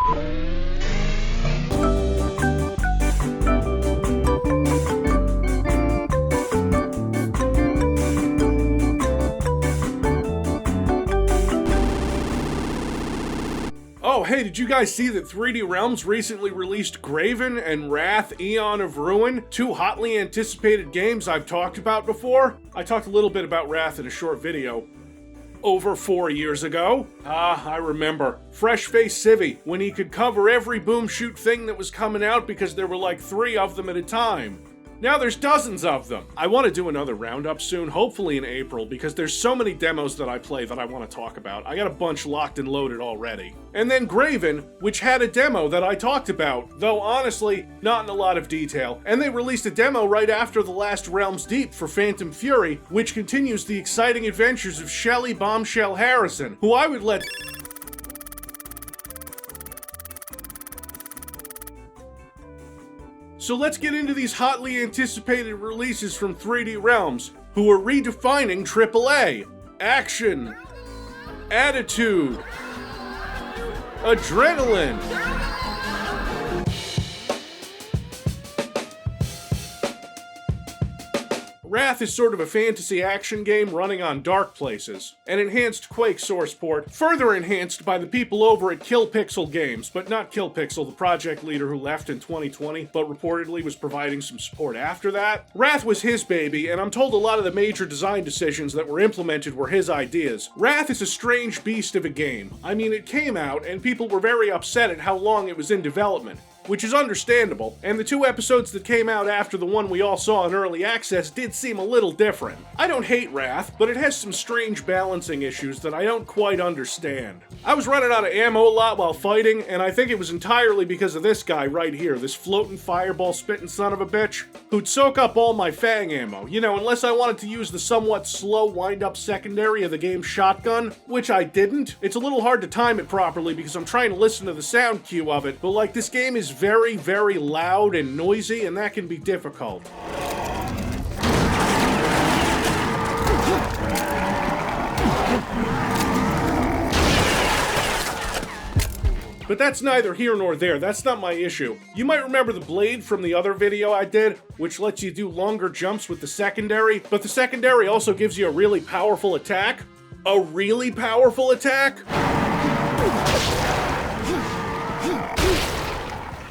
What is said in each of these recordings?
Oh, hey, did you guys see that 3D Realms recently released Graven and Wrath: Aeon of Ruin? Two hotly anticipated games I've talked about before. I talked a little bit about Wrath in a short video over 4 years ago. I remember. Fresh-faced Civvie, when he could cover every boom shoot thing that was coming out because there were like 3 of them at a time. Now there's dozens of them. I want to do another roundup soon, hopefully in April, because there's so many demos that I play that I want to talk about. I got a bunch locked and loaded already. And then Graven, which had a demo that I talked about, though honestly, not in a lot of detail. And they released a demo right after the last Realms Deep for Phantom Fury, which continues the exciting adventures of Shelly Bombshell Harrison, who I would let So let's get into these hotly anticipated releases from 3D Realms, who are redefining AAA. Action, attitude, adrenaline. Wrath is sort of a fantasy action game running on Dark Places, an enhanced Quake source port, further enhanced by the people over at Kill Pixel Games, but not Kill Pixel, the project leader who left in 2020, but reportedly was providing some support after that. Wrath was his baby, and I'm told a lot of the major design decisions that were implemented were his ideas. Wrath is a strange beast of a game. I mean, it came out, and people were very upset at how long it was in development, which is understandable, and the 2 episodes that came out after the one we all saw in early access did seem a little different. I don't hate Wrath, but it has some strange balancing issues that I don't quite understand. I was running out of ammo a lot while fighting, and I think it was entirely because of this guy right here, this floating fireball spitting son of a bitch, who'd soak up all my fang ammo. You know, unless I wanted to use the somewhat slow wind-up secondary of the game's shotgun, which I didn't. It's a little hard to time it properly because I'm trying to listen to the sound cue of it, but like, this game is very, very loud and noisy, and that can be difficult. But that's neither here nor there, that's not my issue. You might remember the blade from the other video I did, which lets you do longer jumps with the secondary, but the secondary also gives you a really powerful attack. A really powerful attack?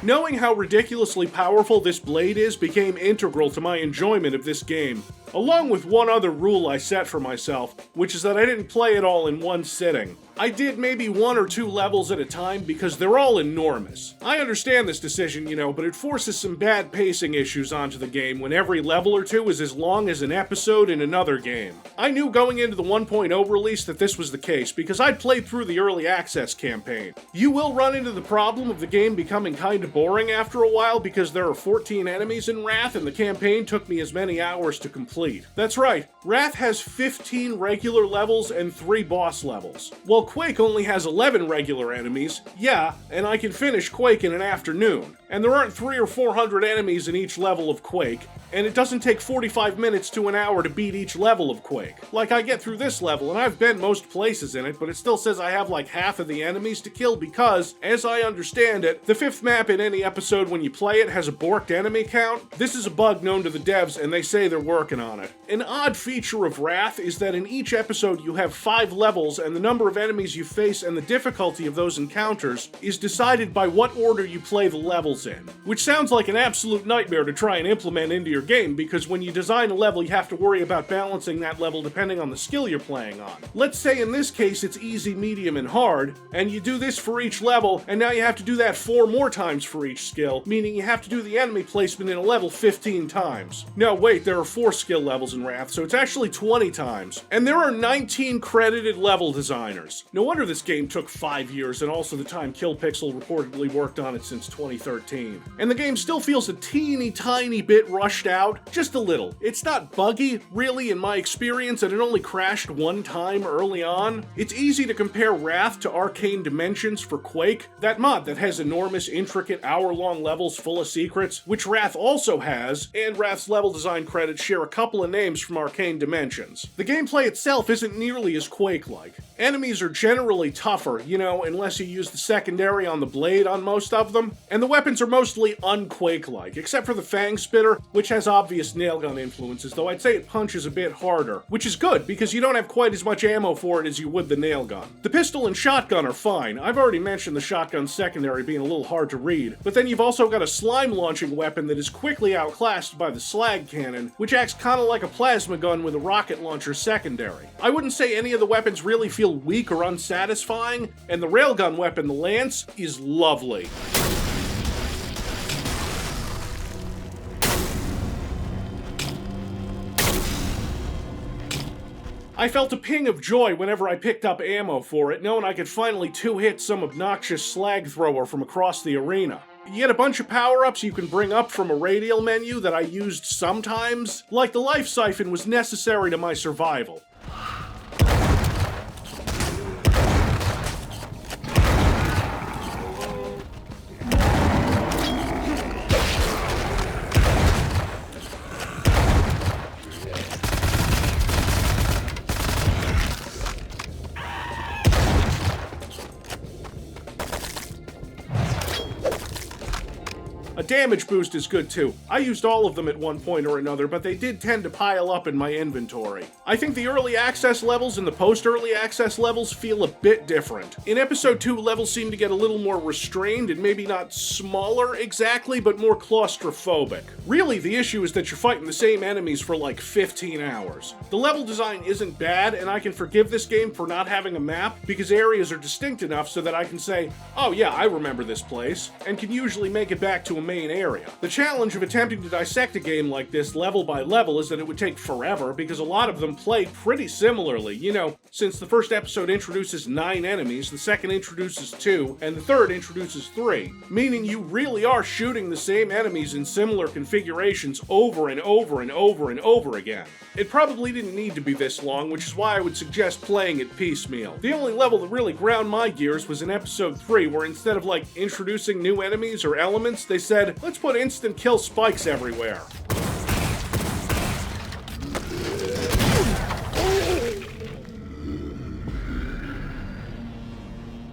Knowing how ridiculously powerful this blade is became integral to my enjoyment of this game, along with one other rule I set for myself, which is that I didn't play it all in one sitting. I did maybe 1 or 2 levels at a time because they're all enormous. I understand this decision, you know, but it forces some bad pacing issues onto the game when every level or 2 is as long as an episode in another game. I knew going into the 1.0 release that this was the case because I'd played through the early access campaign. You will run into the problem of the game becoming kinda boring after a while because there are 14 enemies in Wrath and the campaign took me as many hours to complete. That's right, Wrath has 15 regular levels and 3 boss levels. Well, Quake only has 11 regular enemies, yeah, and I can finish Quake in an afternoon. And there aren't 300 or 400 enemies in each level of Quake, and it doesn't take 45 minutes to an hour to beat each level of Quake. Like, I get through this level, and I've been most places in it, but it still says I have like half of the enemies to kill because, as I understand it, the 5th map in any episode when you play it has a borked enemy count. This is a bug known to the devs, and they say they're working on it. An odd feature of Wrath is that in each episode you have 5 levels, and the number of enemies you face and the difficulty of those encounters is decided by what order you play the levels in. Which sounds like an absolute nightmare to try and implement into your game, because when you design a level you have to worry about balancing that level depending on the skill you're playing on. Let's say in this case it's easy, medium, and hard, and you do this for each level, and now you have to do that 4 more times for each skill, meaning you have to do the enemy placement in a level 15 times. No, wait, there are 4 skill levels in Wrath, so it's actually 20 times. And there are 19 credited level designers. No wonder this game took 5 years, and also the time Kill Pixel reportedly worked on it since 2013. And the game still feels a teeny tiny bit rushed out, just a little. It's not buggy, really, in my experience, and it only crashed 1 time early on. It's easy to compare Wrath to Arcane Dimensions for Quake, that mod that has enormous, intricate, hour-long levels full of secrets, which Wrath also has, and Wrath's level design credits share a couple of names from Arcane Dimensions. The gameplay itself isn't nearly as Quake-like. Enemies are generally tougher, unless you use the secondary on the blade on most of them, and the weapons are mostly un-Quake-like, except for the Fang Spitter, which has obvious nailgun influences, though I'd say it punches a bit harder, which is good, because you don't have quite as much ammo for it as you would the nailgun. The pistol and shotgun are fine. I've already mentioned the shotgun secondary being a little hard to read, but then you've also got a slime-launching weapon that is quickly outclassed by the slag cannon, which acts kinda like a plasma gun with a rocket launcher secondary. I wouldn't say any of the weapons really feel weak or unsatisfying, and the railgun weapon, the Lance, is lovely. I felt a ping of joy whenever I picked up ammo for it, knowing I could finally two-hit some obnoxious slag thrower from across the arena. You get a bunch of power-ups you can bring up from a radial menu that I used sometimes, like the life siphon was necessary to my survival. A damage boost is good too. I used all of them at one point or another, but they did tend to pile up in my inventory. I think the early access levels and the post-early access levels feel a bit different. In episode 2, levels seem to get a little more restrained and maybe not smaller exactly, but more claustrophobic. Really, the issue is that you're fighting the same enemies for like 15 hours. The level design isn't bad, and I can forgive this game for not having a map because areas are distinct enough so that I can say, oh yeah, I remember this place, and can usually make it back to a main area. The challenge of attempting to dissect a game like this level by level is that it would take forever because a lot of them play pretty similarly. Since the first episode introduces 9 enemies, the second introduces 2, and the third introduces 3, meaning you really are shooting the same enemies in similar configurations over and over and over and over again. It probably didn't need to be this long, which is why I would suggest playing it piecemeal. The only level that really ground my gears was in episode 3, where instead of introducing new enemies or elements, they said, let's put instant kill spikes everywhere.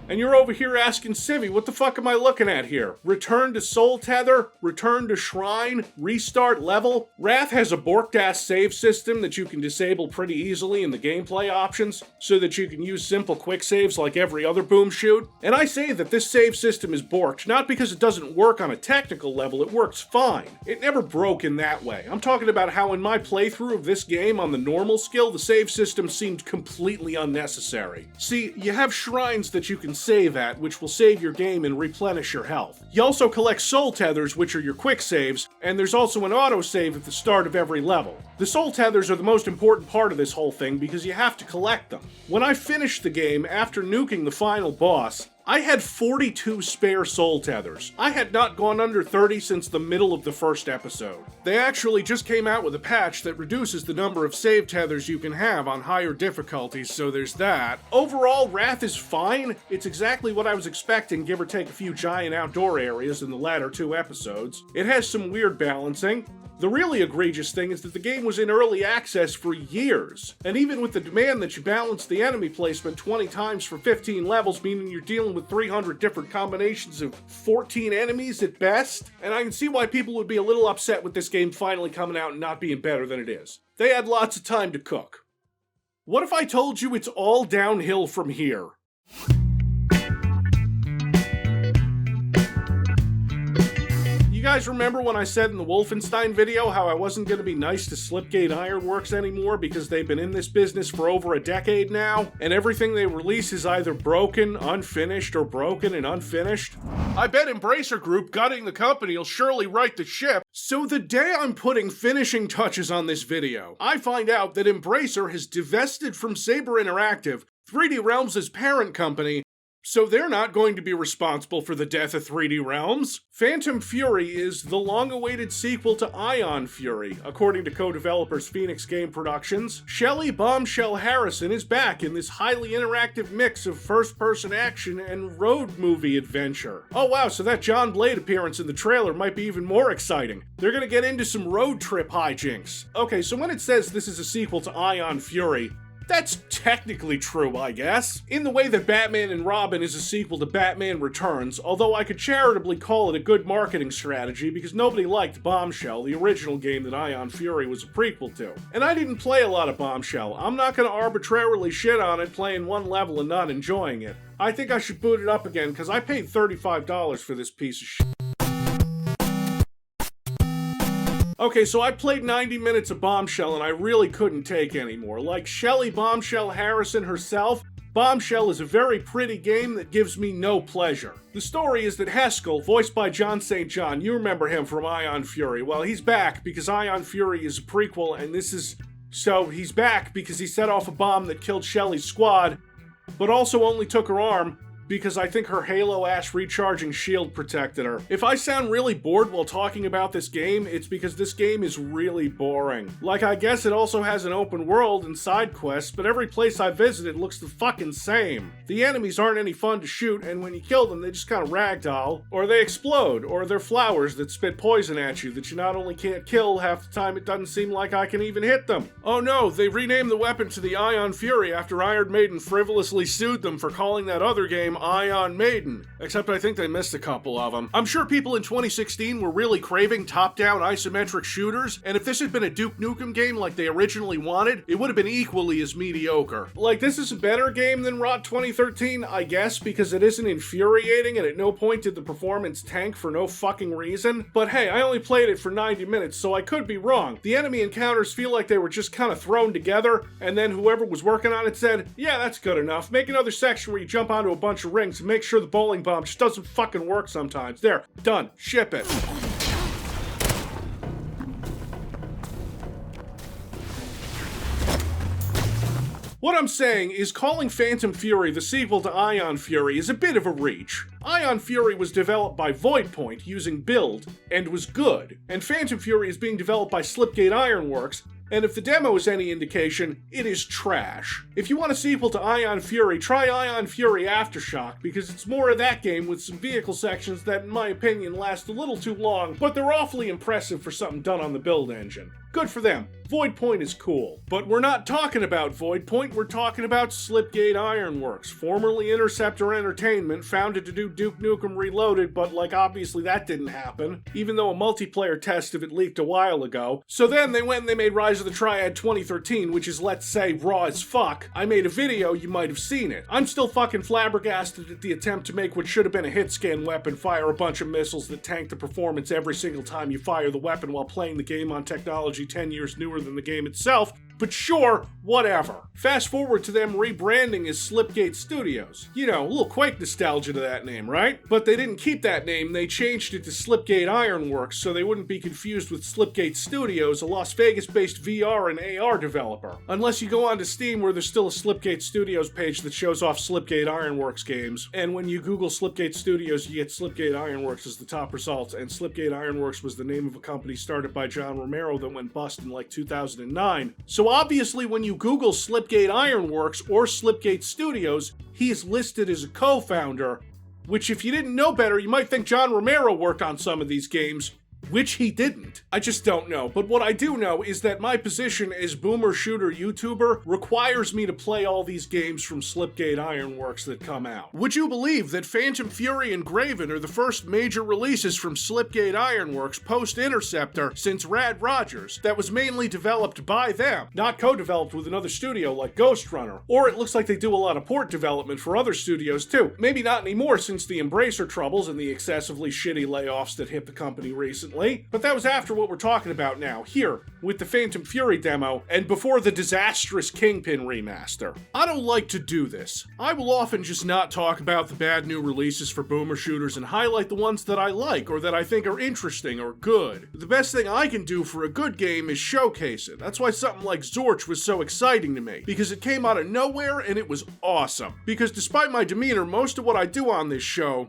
And you're over here asking Civvie, what the fuck am I looking at here? Return to Soul Tether? Return to Shrine? Restart level? Wrath has a borked-ass save system that you can disable pretty easily in the gameplay options, so that you can use simple quick saves like every other boom shoot. And I say that this save system is borked, not because it doesn't work on a technical level, it works fine. It never broke in that way. I'm talking about how in my playthrough of this game on the normal skill, the save system seemed completely unnecessary. See, you have shrines that you can save at, which will save your game and replenish your health. You also collect soul tethers, which are your quick saves, and there's also an autosave at the start of every level. The soul tethers are the most important part of this whole thing because you have to collect them. When I finished the game after nuking the final boss, I had 42 spare soul tethers. I had not gone under 30 since the middle of the first episode. They actually just came out with a patch that reduces the number of save tethers you can have on higher difficulties, so there's that. Overall, Wrath is fine. It's exactly what I was expecting, give or take a few giant outdoor areas in the latter 2 episodes. It has some weird balancing. The really egregious thing is that the game was in early access for years, and even with the demand that you balance the enemy placement 20 times for 15 levels, meaning you're dealing with 300 different combinations of 14 enemies at best, and I can see why people would be a little upset with this game finally coming out and not being better than it is. They had lots of time to cook. What if I told you it's all downhill from here? You guys remember when I said in the Wolfenstein video how I wasn't going to be nice to Slipgate Ironworks anymore because they've been in this business for over a decade now, and everything they release is either broken, unfinished, or broken and unfinished? I bet Embracer Group gutting the company will surely right the ship. So the day I'm putting finishing touches on this video, I find out that Embracer has divested from Saber Interactive, 3D Realms' parent company, so they're not going to be responsible for the death of 3D Realms. Phantom Fury is the long-awaited sequel to Ion Fury, according to co-developers Phoenix Game Productions. Shelley Bombshell Harrison is back in this highly interactive mix of first-person action and road movie adventure. Oh wow, so that John Blade appearance in the trailer might be even more exciting. They're gonna get into some road trip hijinks. Okay, so when it says this is a sequel to Ion Fury, That's technically true, I guess. In the way that Batman and Robin is a sequel to Batman Returns, although I could charitably call it a good marketing strategy because nobody liked Bombshell, the original game that Ion Fury was a prequel to. And I didn't play a lot of Bombshell. I'm not gonna arbitrarily shit on it playing one level and not enjoying it. I think I should boot it up again because I paid $35 for this piece of shit. Okay, so I played 90 minutes of Bombshell and I really couldn't take anymore. Like Shelley Bombshell Harrison herself, Bombshell is a very pretty game that gives me no pleasure. The story is that Haskell, voiced by John St. John, you remember him from Ion Fury. Well, he's back because Ion Fury is a prequel and this is... So he's back because he set off a bomb that killed Shelley's squad, but also only took her arm, because I think her Halo Ash recharging shield protected her. If I sound really bored while talking about this game, it's because this game is really boring. Like, I guess it also has an open world and side quests, but every place I visited looks the fucking same. The enemies aren't any fun to shoot, and when you kill them, they just kind of ragdoll, or they explode, or they're flowers that spit poison at you that you not only can't kill, half the time it doesn't seem like I can even hit them. Oh no, they renamed the weapon to the Ion Fury after Iron Maiden frivolously sued them for calling that other game Ion Maiden, except I think they missed a couple of them. I'm sure people in 2016 were really craving top-down isometric shooters, and if this had been a Duke Nukem game like they originally wanted, it would have been equally as mediocre. Like, this is a better game than Rot 2013, I guess, because it isn't infuriating and at no point did the performance tank for no fucking reason. But hey, I only played it for 90 minutes, so I could be wrong. The enemy encounters feel like they were just kind of thrown together, and then whoever was working on it said, yeah, that's good enough. Make another section where you jump onto a bunch of rings and make sure the bowling bomb just doesn't fucking work sometimes. There, done. Ship it. What I'm saying is calling Phantom Fury the sequel to Ion Fury is a bit of a reach. Ion Fury was developed by Voidpoint using Build, and was good, and Phantom Fury is being developed by Slipgate Ironworks, and if the demo is any indication, it is trash. If you want a sequel to Ion Fury, try Ion Fury Aftershock, because it's more of that game with some vehicle sections that, in my opinion, last a little too long, but they're awfully impressive for something done on the Build engine. Good for them. Voidpoint is cool. But we're not talking about Voidpoint, we're talking about Slipgate Ironworks, formerly Interceptor Entertainment, founded to do Duke Nukem Reloaded, but like obviously that didn't happen, even though a multiplayer test of it leaked a while ago. So then they went and they made Rise of the Triad 2013, which is, let's say, raw as fuck. I made a video, you might have seen it. I'm still fucking flabbergasted at the attempt to make what should have been a hit scan weapon fire a bunch of missiles that tank the performance every single time you fire the weapon while playing the game on technology 10 years newer than the game itself, but sure, whatever. Fast forward to them rebranding as Slipgate Studios. You know, a little Quake nostalgia to that name, right? But they didn't keep that name, they changed it to Slipgate Ironworks so they wouldn't be confused with Slipgate Studios, a Las Vegas-based VR and AR developer. Unless you go onto Steam where there's still a Slipgate Studios page that shows off Slipgate Ironworks games, and when you Google Slipgate Studios, you get Slipgate Ironworks as the top results, and Slipgate Ironworks was the name of a company started by John Romero that went bust in like 2009. So obviously when you Google Slipgate Ironworks or Slipgate Studios, he is listed as a co-founder, which if you didn't know better, you might think John Romero worked on some of these games, which he didn't. I just don't know. But what I do know is that my position as boomer shooter YouTuber requires me to play all these games from Slipgate Ironworks that come out. Would you believe that Phantom Fury and Graven are the first major releases from Slipgate Ironworks post-Interceptor since Rad Rogers that was mainly developed by them, not co-developed with another studio like Ghost Runner? Or it looks like they do a lot of port development for other studios too. Maybe not anymore since the Embracer troubles and the excessively shitty layoffs that hit the company recently. But that was after what we're talking about now, here, with the Phantom Fury demo, and before the disastrous Kingpin remaster. I don't like to do this. I will often just not talk about the bad new releases for boomer shooters and highlight the ones that I like, or that I think are interesting or good. The best thing I can do for a good game is showcase it. That's why something like Zorch was so exciting to me, because it came out of nowhere and it was awesome. Because despite my demeanor, most of what I do on this show,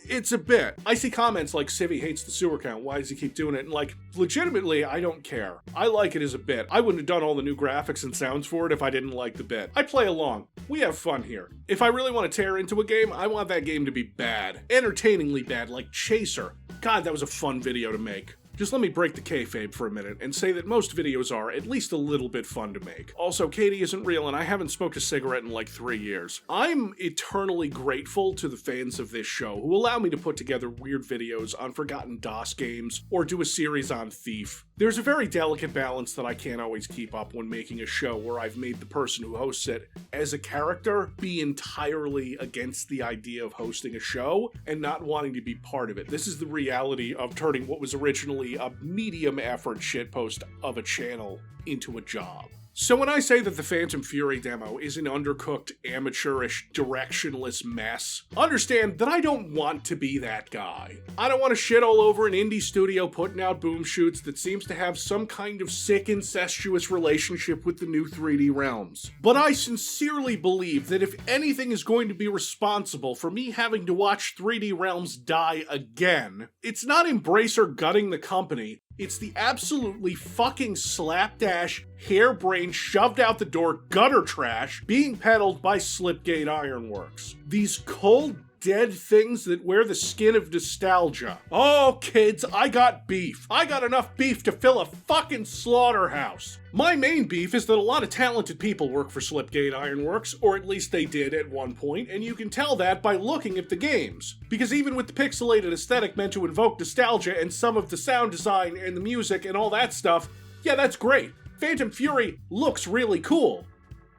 it's a bit. I see comments like Civvie hates the sewer count, why does he keep doing it? And like, legitimately, I don't care. I like it as a bit. I wouldn't have done all the new graphics and sounds for it if I didn't like the bit. I play along. We have fun here. If I really want to tear into a game, I want that game to be bad. Entertainingly bad, like Chaser. God, that was a fun video to make. Just let me break the kayfabe for a minute and say that most videos are at least a little bit fun to make. Also, Katie isn't real and I haven't smoked a cigarette in like 3 years. I'm eternally grateful to the fans of this show who allow me to put together weird videos on forgotten DOS games or do a series on Thief. There's a very delicate balance that I can't always keep up when making a show where I've made the person who hosts it as a character be entirely against the idea of hosting a show and not wanting to be part of it. This is the reality of turning what was originally a medium effort shitpost of a channel into a job. So when I say that the Phantom Fury demo is an undercooked, amateurish, directionless mess, understand that I don't want to be that guy. I don't want to shit all over an indie studio putting out boom shoots that seems to have some kind of sick, incestuous relationship with the new 3D Realms. But I sincerely believe that if anything is going to be responsible for me having to watch 3D Realms die again, it's not Embracer gutting the company. It's the absolutely fucking slapdash, harebrained, shoved out the door gutter trash being peddled by Slipgate Ironworks. These cold, dead things that wear the skin of nostalgia. Oh, kids, I got beef. I got enough beef to fill a fucking slaughterhouse. My main beef is that a lot of talented people work for Slipgate Ironworks, or at least they did at one point, and you can tell that by looking at the games. Because even with the pixelated aesthetic meant to invoke nostalgia and some of the sound design and the music and all that stuff, yeah, that's great. Phantom Fury looks really cool.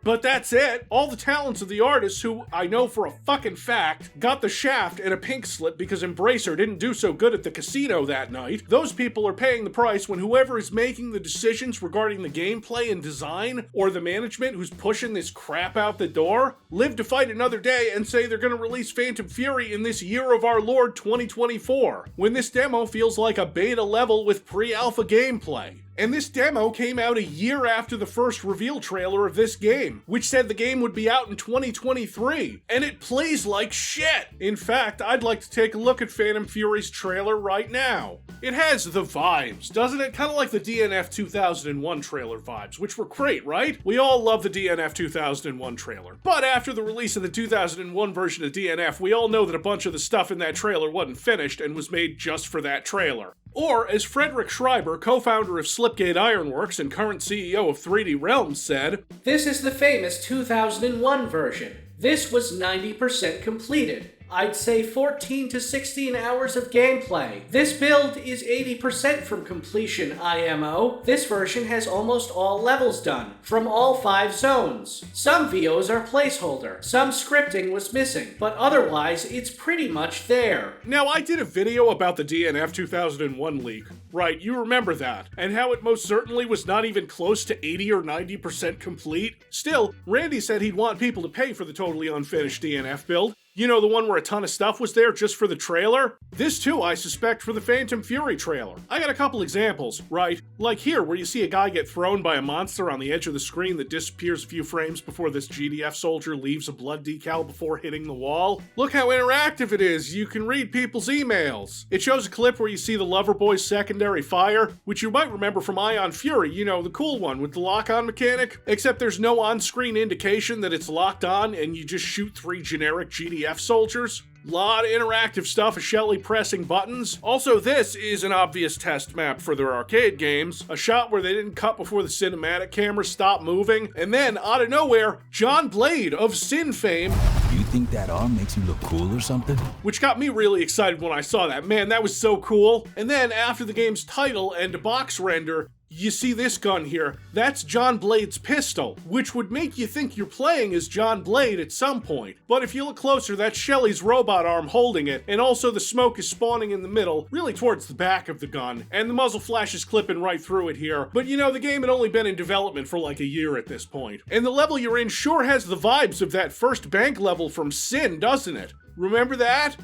But that's it. All the talents of the artists who, I know for a fucking fact, got the shaft and a pink slip because Embracer didn't do so good at the casino that night, those people are paying the price when whoever is making the decisions regarding the gameplay and design, or the management who's pushing this crap out the door, live to fight another day and say they're gonna release Phantom Fury in this year of our Lord 2024, when this demo feels like a beta level with pre-alpha gameplay. And this demo came out a year after the first reveal trailer of this game, which said the game would be out in 2023, and it plays like shit! In fact, I'd like to take a look at Phantom Fury's trailer right now. It has the vibes, doesn't it? Kind of like the DNF 2001 trailer vibes, which were great, right? We all love the DNF 2001 trailer. But after the release of the 2001 version of DNF, we all know that a bunch of the stuff in that trailer wasn't finished and was made just for that trailer. Or, as Frederick Schreiber, co-founder of Slipgate Ironworks and current CEO of 3D Realms, said, "This is the famous 2001 version. This was 90% completed. I'd say 14 to 16 hours of gameplay. This build is 80% from completion, IMO. This version has almost all levels done, from all 5 zones. Some VOs are placeholder, some scripting was missing, but otherwise it's pretty much there." Now, I did a video about the DNF 2001 leak. Right, you remember that, and how it most certainly was not even close to 80 or 90% complete. Still, Randy said he'd want people to pay for the totally unfinished DNF build. You know, the one where a ton of stuff was there just for the trailer? This too, I suspect, for the Phantom Fury trailer. I got a couple examples, right? Like here, where you see a guy get thrown by a monster on the edge of the screen that disappears a few frames before this GDF soldier leaves a blood decal before hitting the wall. Look how interactive it is, you can read people's emails. It shows a clip where you see the Loverboy's secondary fire, which you might remember from Ion Fury, you know, the cool one with the lock-on mechanic, except there's no on-screen indication that it's locked on and you just shoot 3 generic GDF soldiers. Lot of interactive stuff of Shelly pressing buttons. Also, this is an obvious test map for their arcade games. A shot where they didn't cut before the cinematic camera stopped moving. And then, out of nowhere, John Blade of Sin fame. You think that arm makes you look cool or something? Which got me really excited when I saw that. Man, that was so cool. And then, after the game's title and box render, you see this gun here. That's John Blade's pistol, which would make you think you're playing as John Blade at some point. But if you look closer, that's Shelly's robot arm holding it, and also the smoke is spawning in the middle, really towards the back of the gun, and the muzzle flash is clipping right through it here. But you know, the game had only been in development for like a year at this point. And the level you're in sure has the vibes of that first bank level from Sin, doesn't it? Remember that?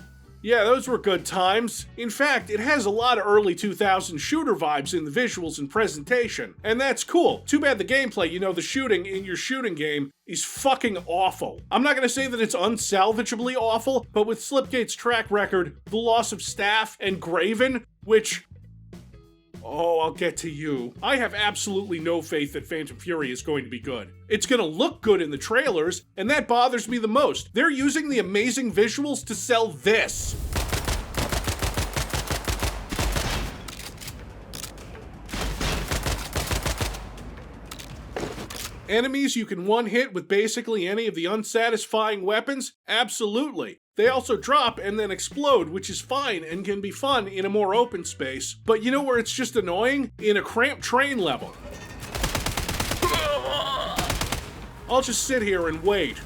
Yeah, those were good times. In fact, it has a lot of early 2000s shooter vibes in the visuals and presentation. And that's cool. Too bad the gameplay, you know, the shooting in your shooting game is fucking awful. I'm not gonna say that it's unsalvageably awful, but with Slipgate's track record, the loss of staff, and Graven, which... oh, I'll get to you. I have absolutely no faith that Phantom Fury is going to be good. It's gonna look good in the trailers, and that bothers me the most. They're using the amazing visuals to sell this. Enemies you can one-hit with basically any of the unsatisfying weapons? Absolutely. They also drop and then explode, which is fine and can be fun in a more open space. But you know where it's just annoying? In a cramped train level. I'll just sit here and wait.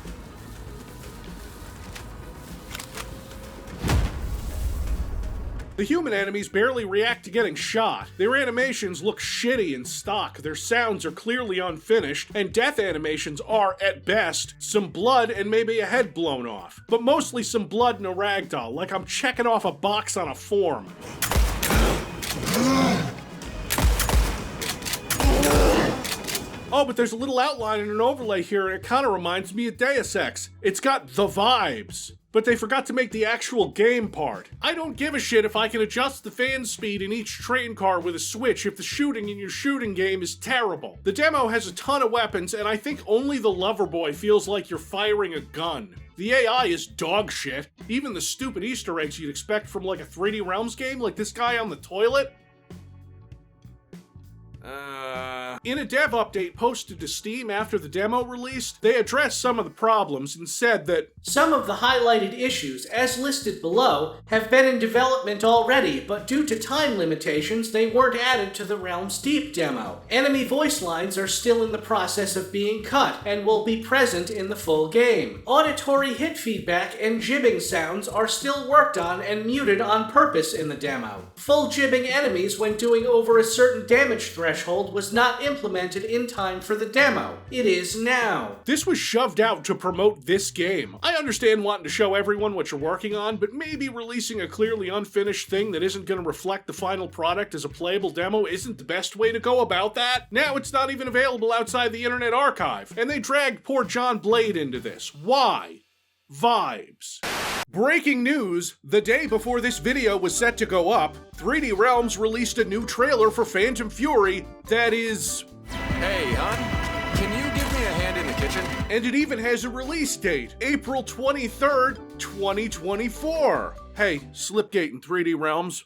The human enemies barely react to getting shot. Their animations look shitty and stock, their sounds are clearly unfinished, and death animations are, at best, some blood and maybe a head blown off. But mostly some blood and a ragdoll, like I'm checking off a box on a form. Oh, but there's a little outline and an overlay here, and it kind of reminds me of Deus Ex. It's got the vibes. But they forgot to make the actual game part. I don't give a shit if I can adjust the fan speed in each train car with a switch if the shooting in your shooting game is terrible. The demo has a ton of weapons, and I think only the lover boy feels like you're firing a gun. The AI is dog shit. Even the stupid Easter eggs you'd expect from like a 3D Realms game, like this guy on the toilet. In a dev update posted to Steam after the demo released, they addressed some of the problems and said that some of the highlighted issues, as listed below, have been in development already, but due to time limitations, they weren't added to the Realms Deep demo. Enemy voice lines are still in the process of being cut and will be present in the full game. Auditory hit feedback and jibbing sounds are still worked on and muted on purpose in the demo. Full jibbing enemies when doing over a certain damage threshold was not implemented in time for the demo. It is now. This was shoved out to promote this game. I understand wanting to show everyone what you're working on, but maybe releasing a clearly unfinished thing that isn't going to reflect the final product as a playable demo isn't the best way to go about that. Now it's not even available outside the Internet Archive, and they dragged poor John Blade into this. Why? Vibes. Breaking news, the day before this video was set to go up, 3D Realms released a new trailer for Phantom Fury that is... Hey, hon, can you give me a hand in the kitchen? And it even has a release date, April 23rd, 2024. Hey, Slipgate in 3D Realms,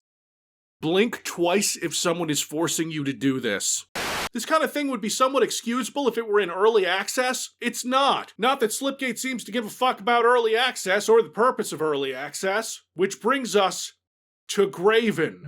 blink twice if someone is forcing you to do this. This kind of thing would be somewhat excusable if it were in early access. It's not. Not that Slipgate seems to give a fuck about early access or the purpose of early access. Which brings us to Graven.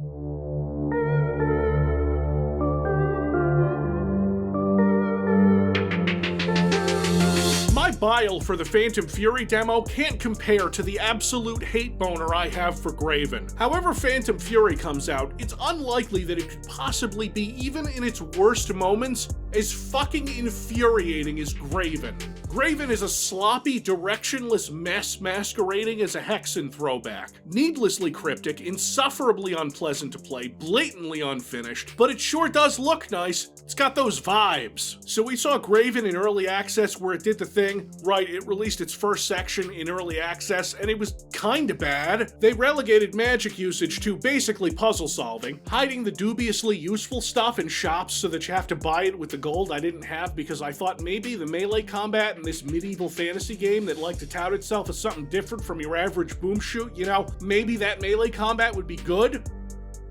My bile for the Phantom Fury demo can't compare to the absolute hate boner I have for Graven. However Phantom Fury comes out, it's unlikely that it could possibly be, even in its worst moments, as fucking infuriating as Graven. Graven is a sloppy, directionless mess masquerading as a Hexen throwback. Needlessly cryptic, insufferably unpleasant to play, blatantly unfinished, but it sure does look nice. It's got those vibes. So we saw Graven in early access where it did the thing, right, it released its first section in early access, and it was kinda bad. They relegated magic usage to basically puzzle solving, hiding the dubiously useful stuff in shops so that you have to buy it with the gold I didn't have because I thought maybe the melee combat in this medieval fantasy game that liked to tout itself as something different from your average boom shoot, you know, maybe that melee combat would be good.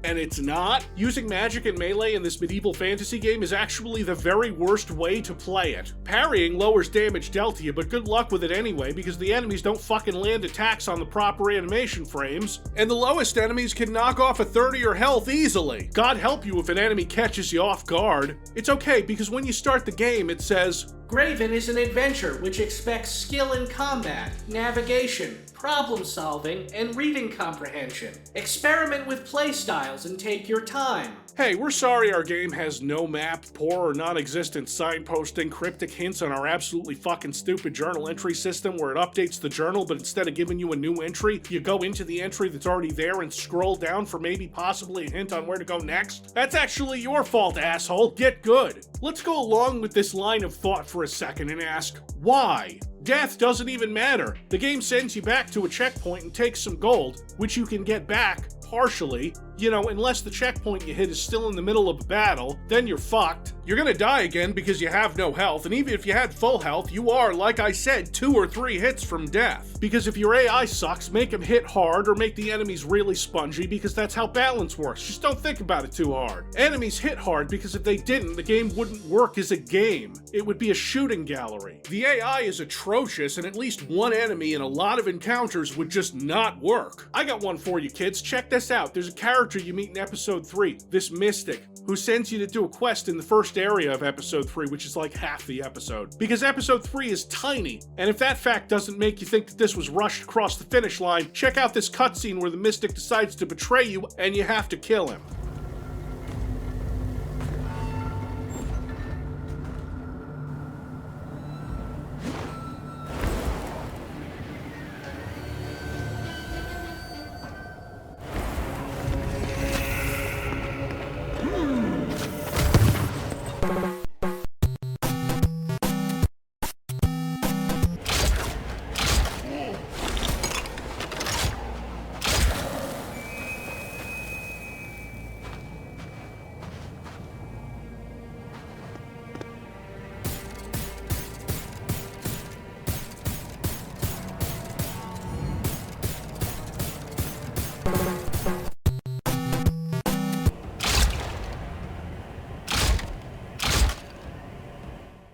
And it's not. Using magic and melee in this medieval fantasy game is actually the very worst way to play it. Parrying lowers damage dealt to you, but good luck with it anyway, because the enemies don't fucking land attacks on the proper animation frames, and the lowest enemies can knock off a third of your health easily. God help you if an enemy catches you off guard. It's okay, because when you start the game, it says, Graven is an adventure which expects skill in combat, navigation, problem solving, and reading comprehension. Experiment with playstyles and take your time. Hey, we're sorry our game has no map, poor or non-existent signposting, cryptic hints on our absolutely fucking stupid journal entry system where it updates the journal, but instead of giving you a new entry, you go into the entry that's already there and scroll down for maybe possibly a hint on where to go next. That's actually your fault, asshole. Get good. Let's go along with this line of thought for a second and ask, why? Death doesn't even matter. The game sends you back to a checkpoint and takes some gold, which you can get back, partially. You know, unless the checkpoint you hit is still in the middle of a battle, then you're fucked. You're gonna die again because you have no health, and even if you had full health, you are, like I said, 2 or 3 hits from death. Because if your AI sucks, make them hit hard or make the enemies really spongy, because that's how balance works. Just don't think about it too hard. Enemies hit hard because if they didn't, the game wouldn't work as a game. It would be a shooting gallery. The AI is atrocious, and at least one enemy in a lot of encounters would just not work. I got one for you, kids. Check this out. There's a character you meet in episode 3, this mystic, who sends you to do a quest in the first area of episode 3, which is like half the episode. Because episode 3 is tiny, and if that fact doesn't make you think that this was rushed across the finish line, check out this cutscene where the mystic decides to betray you and you have to kill him.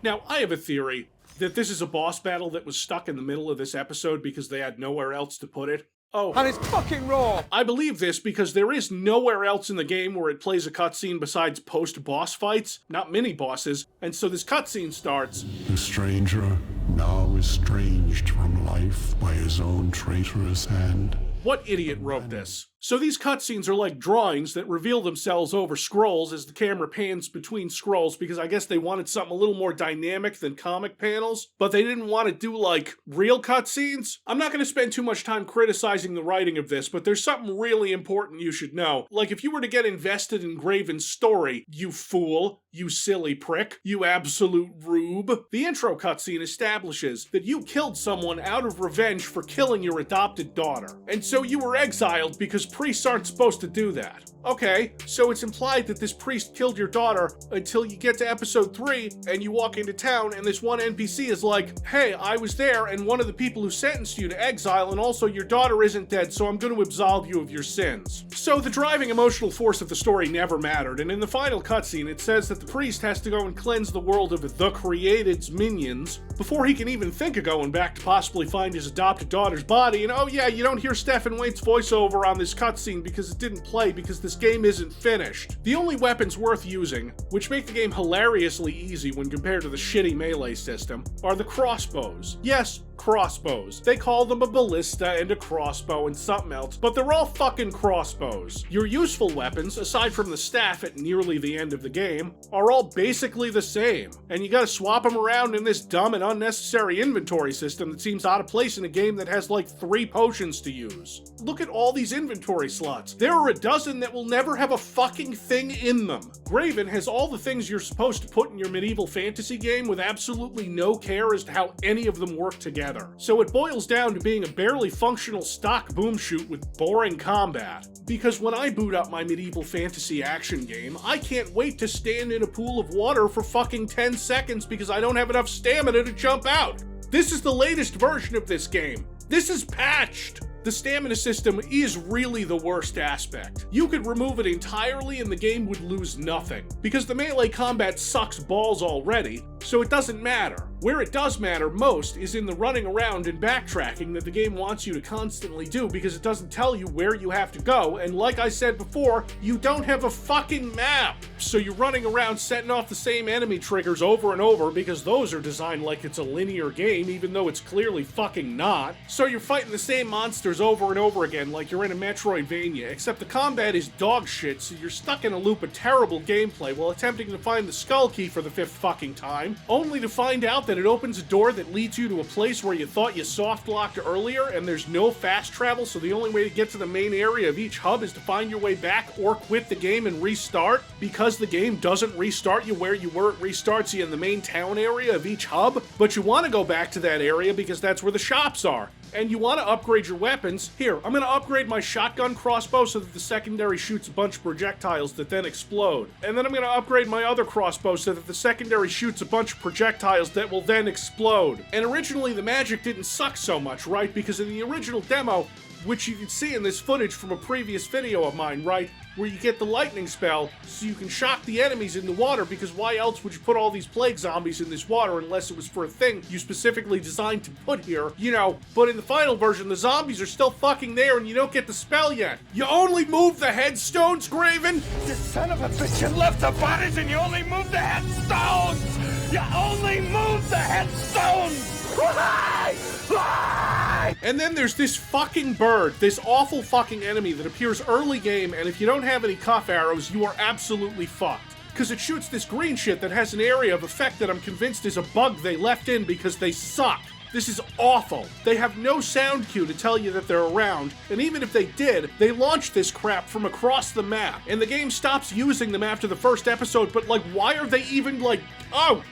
Now, I have a theory that this is a boss battle that was stuck in the middle of this episode because they had nowhere else to put it. Oh, And it's fucking raw! I believe this because there is nowhere else in the game where it plays a cutscene besides post-boss fights, not mini-bosses, and so this cutscene starts. The stranger, now estranged from life by his own traitorous hand. What idiot wrote this? So these cutscenes are like drawings that reveal themselves over scrolls as the camera pans between scrolls because I guess they wanted something a little more dynamic than comic panels, but they didn't want to do like real cutscenes. I'm not going to spend too much time criticizing the writing of this, but there's something really important you should know. Like if you were to get invested in Graven's story, you fool, you silly prick, you absolute rube. The intro cutscene establishes that you killed someone out of revenge for killing your adopted daughter, and so you were exiled because priests aren't supposed to do that. Okay, so it's implied that this priest killed your daughter until you get to episode 3 and you walk into town and this one NPC is like, hey, I was there and one of the people who sentenced you to exile and also your daughter isn't dead, so I'm going to absolve you of your sins. So the driving emotional force of the story never mattered, and in the final cutscene it says that the priest has to go and cleanse the world of the Created's minions before he can even think of going back to possibly find his adopted daughter's body, and oh yeah, you don't hear Stephen Waite's voiceover on this cutscene because it didn't play because this game isn't finished. The only weapons worth using, which make the game hilariously easy when compared to the shitty melee system, are the crossbows. Yes, crossbows. They call them a ballista and a crossbow and something else, but they're all fucking crossbows. Your useful weapons, aside from the staff at nearly the end of the game, are all basically the same, and you gotta swap them around in this dumb and unnecessary inventory system that seems out of place in a game that has like 3 potions to use. Look at all these inventory slots. There are a dozen that will never have a fucking thing in them. Graven has all the things you're supposed to put in your medieval fantasy game with absolutely no care as to how any of them work together. So it boils down to being a barely functional stock boom shoot with boring combat. Because when I boot up my medieval fantasy action game, I can't wait to stand in a pool of water for fucking 10 seconds because I don't have enough stamina to jump out. This is the latest version of this game. This is patched. The stamina system is really the worst aspect. You could remove it entirely and the game would lose nothing, because the melee combat sucks balls already, so it doesn't matter. Where it does matter most is in the running around and backtracking that the game wants you to constantly do because it doesn't tell you where you have to go, and like I said before, you don't have a fucking map. So you're running around setting off the same enemy triggers over and over because those are designed like it's a linear game even though it's clearly fucking not. So you're fighting the same monster monsters over and over again like you're in a Metroidvania, except the combat is dog shit, so you're stuck in a loop of terrible gameplay while attempting to find the skull key for the 5th fucking time, only to find out that it opens a door that leads you to a place where you thought you soft-locked earlier, and there's no fast travel, so the only way to get to the main area of each hub is to find your way back or quit the game and restart, because the game doesn't restart you where you were, it restarts you in the main town area of each hub, but you want to go back to that area because that's where the shops are. And you want to upgrade your weapons. Here, I'm going to upgrade my shotgun crossbow so that the secondary shoots a bunch of projectiles that then explode. And then I'm going to upgrade my other crossbow so that the secondary shoots a bunch of projectiles that will then explode. And originally the magic didn't suck so much, right? Because in the original demo, which you can see in this footage from a previous video of mine, right? Where you get the lightning spell so you can shock the enemies in the water, because why else would you put all these plague zombies in this water unless it was for a thing you specifically designed to put here, you know, but in the final version the zombies are still fucking there and you don't get the spell yet. You only move the headstones, Graven? You son of a bitch, you left the bodies and you only moved the headstones! You only moved the headstones! Why? Why? And then there's this fucking bird, this awful fucking enemy that appears early game, and if you don't have any cuff arrows, you are absolutely fucked. Because it shoots this green shit that has an area of effect that I'm convinced is a bug they left in because they suck. This is awful. They have no sound cue to tell you that they're around, and even if they did, they launch this crap from across the map, and the game stops using them after the first episode, but like, why are they even like, oh,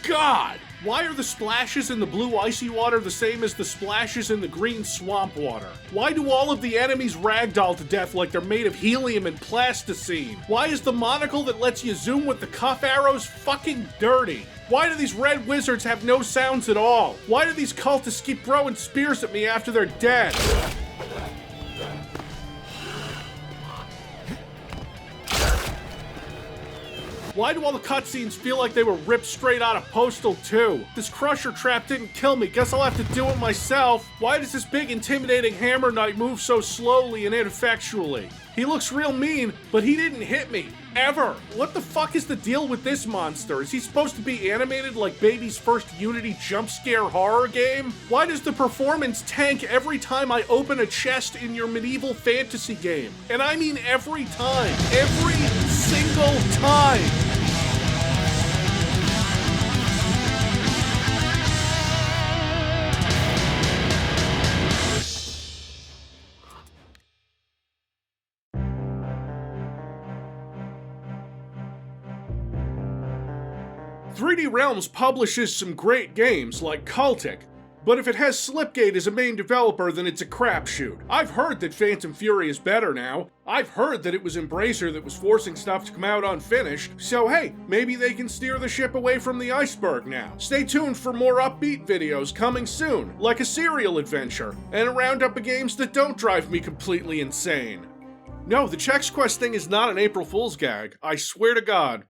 God! Why are the splashes in the blue icy water the same as the splashes in the green swamp water? Why do all of the enemies ragdoll to death like they're made of helium and plasticine? Why is the monocle that lets you zoom with the cuff arrows fucking dirty? Why do these red wizards have no sounds at all? Why do these cultists keep throwing spears at me after they're dead? Why do all the cutscenes feel like they were ripped straight out of Postal 2? This Crusher trap didn't kill me, guess I'll have to do it myself. Why does this big intimidating Hammer Knight move so slowly and ineffectually? He looks real mean, but he didn't hit me. Ever. What the fuck is the deal with this monster? Is he supposed to be animated like baby's first Unity jump scare horror game? Why does the performance tank every time I open a chest in your medieval fantasy game? And I mean every time. Every single time. .3D Realms publishes some great games like Cultic, but if it has Slipgate as a main developer, then it's a crapshoot. I've heard that Phantom Fury is better now. I've heard that it was Embracer that was forcing stuff to come out unfinished, so hey, maybe they can steer the ship away from the iceberg now. Stay tuned for more upbeat videos coming soon, like a serial adventure, and a roundup of games that don't drive me completely insane. No, the Chex Quest thing is not an April Fool's gag, I swear to God.